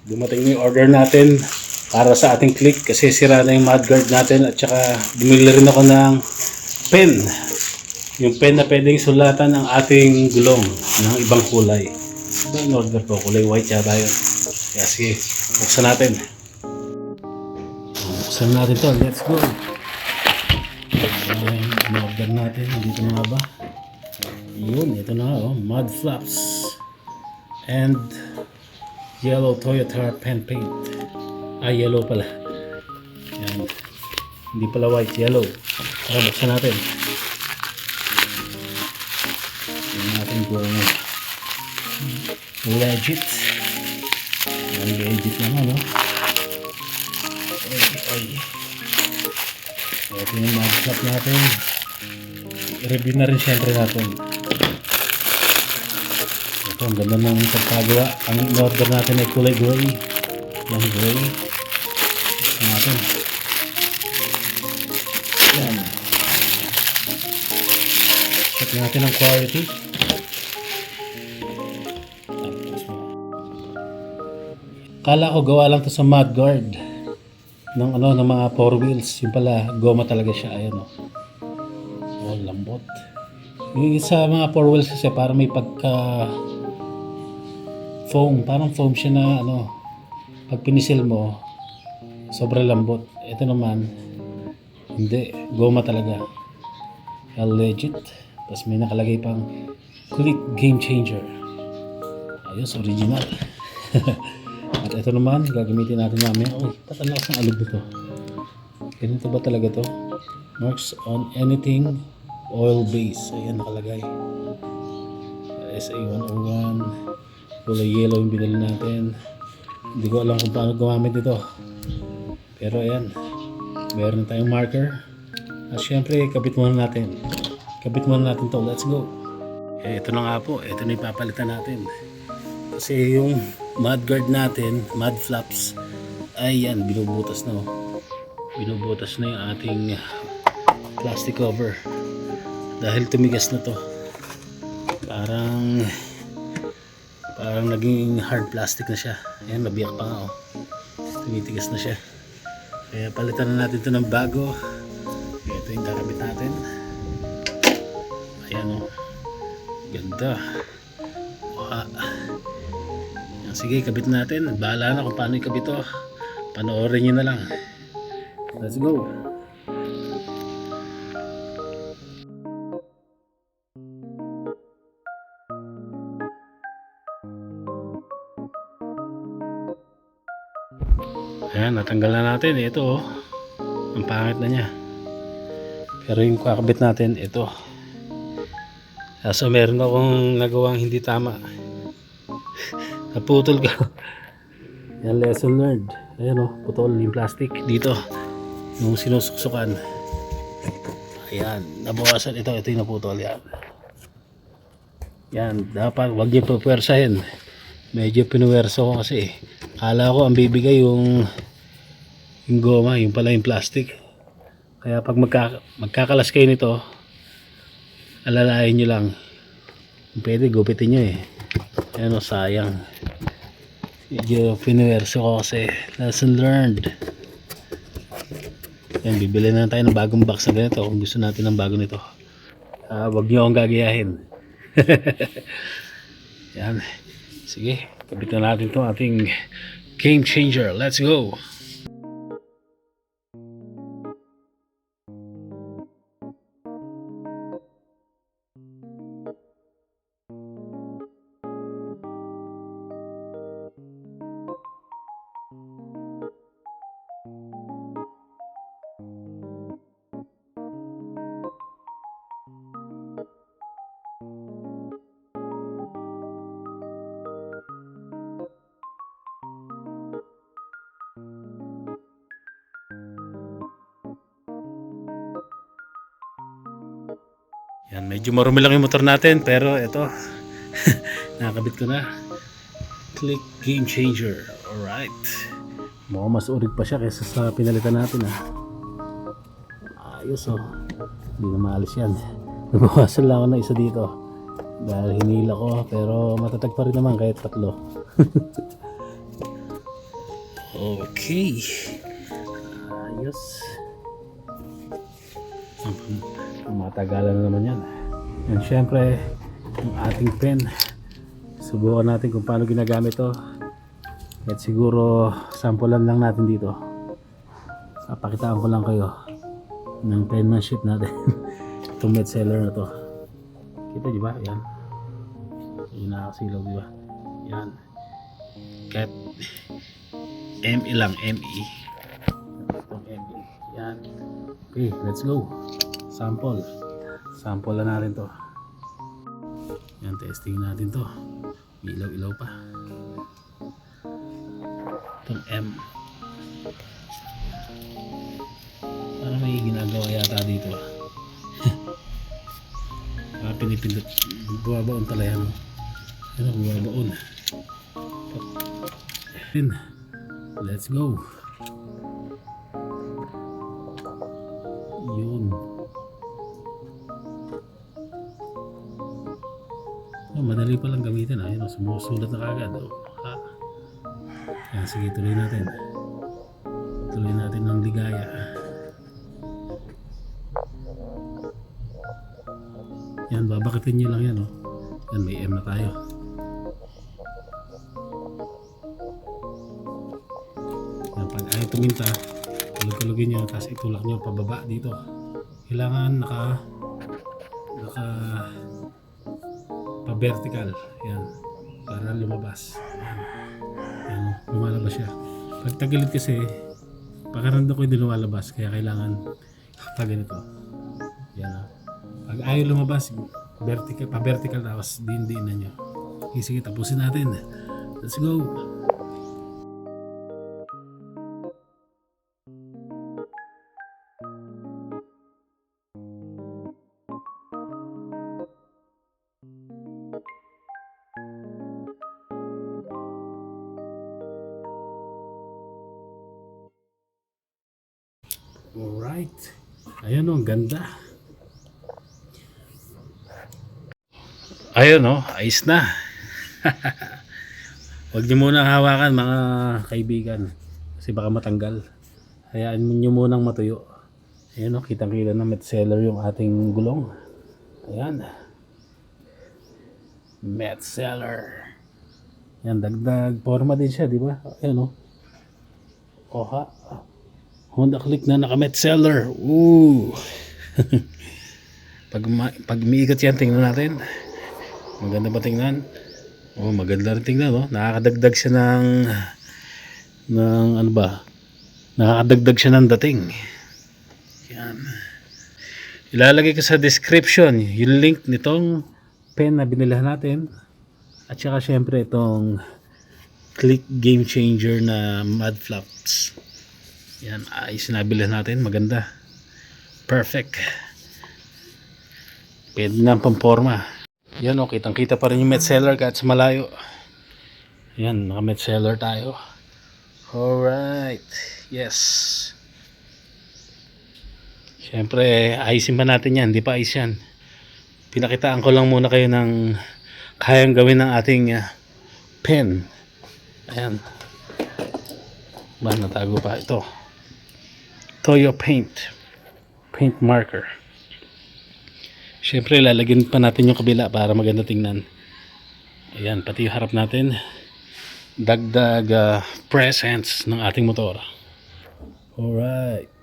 Dumating na yung order natin para sa ating click kasi sira na yung mudguard natin, at saka bumili rin ako ng pen. Yung pen na pwedeng sulatan ang ating gulong ng ibang kulay. Ito yung order ko, kulay white yata yun. Kaya sige, buksan natin. Buksan natin to, let's go. Yung order natin, dito na nga ba? Yun, ito na nga, oh, mud flaps and yellow Toyota pen paint. Yellow pala. Yan. Hindi pala white, yellow. Tara, buksan natin. Tingnan natin kung legit. Yan, legit naman, no? Oy. Ito yung mud flap natin. I-review na rin syempre natin. Ito, ang ganda ng pagkagawa. Ang in-order natin ay kulay gray. Yung gray. Ito natin. Yan. Check natin ang quality. Kala ko gawa lang to sa mudguard ng mga 4 wheels. Yung pala goma talaga siya. Ayan o. Oh, lambot. Yung sa mga 4 wheels kasi parang may pagka foam. Parang foam siya na pag pinisil mo sobrang lambot. Ito naman hindi. Goma talaga. Legit. Tapos may nakalagay pang Click Game Changer. Ayos, original. At ito naman, gagamitin natin namin. Uy, patalakas ng alog dito. Ganito ba talaga to? Marks on anything oil base. Ayan, nakalagay. SA101. Kulay yellow yung binili natin. Hindi ko alam kung paano gumamit ito. Pero ayan, meron tayong marker. At syempre, kabit muna natin. Kabit muna natin to. Let's go. Ito na nga po. Ito na yung papalitan natin. Kasi yung mudguard natin, mud flaps, ay yan, binubutas na. Binubutas na yung ating plastic cover. Dahil tumigas na to. Parang naging hard plastic na siya. Ayan, nabiyak pa nga. Tumitigas na siya. Kaya palitan na natin ito ng bago. Ito yung kakabit natin. Ayan o. Ganda. Sige, kabit natin. Bahala na kung paano ikabit ito. Panoorin nyo na lang. Let's go. Ayan, natanggal na natin. Ito, ang pangit na niya. Pero yung kakabit natin, ito. So, meron akong nagawang hindi tama. Naputol ka. Yan, lesson learned. Ayan o, putol yung plastic dito. Yung sinusuksukan. Ayan, nabawasan. Ito yung naputol. Yan. Yan, dapat wag niyo puwersahin. Medyo pinuwerso ko kasi. Kala ko ang bibigay yung goma, yung pala yung plastic. Kaya pag magkakalas kayo nito, alalayan nyo lang. Pwede, gupitin nyo eh. Ayan o, sayang. Medyo pinuwerso ko kasi. Lesson learned. Yan, bibili na tayo ng bagong box na ganito kung gusto natin ng bago nito. Wag nyo akong gagayahin. Yan. Sige, kabit na natin itong ating game changer. Let's go! Yan, medyo marumi lang yung motor natin, pero ito nakakabit ko na. Click Game Changer. Alright, mukhang mas urig pa siya kaysa sa pinalitan natin. Ayos hindi na maalis yan. Nabawasan lang ako na isa dito dahil hinila ko, pero matatag pa rin naman kahit tatlo. Okay. Ayos. Matagalan na naman yan. And syempre, yung ating pen. Subukan natin kung paano ginagamit to. At siguro, sampulan lang natin dito. Papakitaan ko lang kayo ng penmanship natin. Itong Metzeler na to. Kita di ba? Yan. Yung nakasilaw di ba? Yan. Cat ME lang, ME. Itong ME. Yan. Okay, let's go. Sample. Sample na natin to. Yan, testing natin to. Ilaw-ilaw pa. Itong M. Parang may ginagawa yata dito. Pinipindot. Buwabaon pala yan. Ano, buwabaon. Let's go. Yun. Madali palang gamitin. Ayun, sumusulat na kagad. Yan, sige, tuloy natin. Tuloy natin ng ligaya. Yan, babakitin nyo lang yan. Yan, may M na tayo. Yan, pag ayaw tuminta, kulog-kulogin nyo, tapos itulak nyo pababa dito. Kailangan naka pa-vertical. Yan, para lumabas. Yan, lumalabas siya. Pag tagilid kasi, pakarando ko hindi lumalabas, kaya kailangan pag ganito. Yan. Pag ayaw lumabas, vertical, pa-vertical, tapos din na nyo. Okay, sige, tapusin natin. Let's go! Alright. Ayan o, ang ganda. Ayun o, ayos na. Huwag niyo muna hawakan mga kaibigan. Kasi baka matanggal. Hayaan niyo munang matuyo. Ayan o, kitang-kita na Metzeler yung ating gulong. Ayan. Metzeler. Ayan, dagdag forma din siya, di ba? Ayan o. Oha. Honda Click na naka-Metzeler. Ooh. Pag umiikot yan, tingnan natin. Maganda ba tingnan? Oh, maganda rin tingnan, no? Nakakadagdag siya ng ano ba? Nakakadagdag siya ng dating. Yan. Ilalagay ko sa description yung link nitong pen na binilhan natin. At saka syempre itong Click Game Changer na Mud Flaps. Yan, ay sinabilan natin, maganda. Perfect. Pwede na ang pamporma. Yan o, kitang-kita pa rin yung Metzeler kahit sa malayo. Yan, naka-Metzeler tayo. Alright. Yes. Siyempre, ayusin pa natin yan. Hindi pa ayos yan. Pinakitaan ko lang muna kayo ng kayang gawin ng ating pen. Ayan. Ba, natago pa ito. Toyo paint. Paint marker. Siyempre, lalagyan pa natin yung kabila para maganda tingnan. Ayan, pati yung harap natin. Dagdag presence ng ating motor. Alright.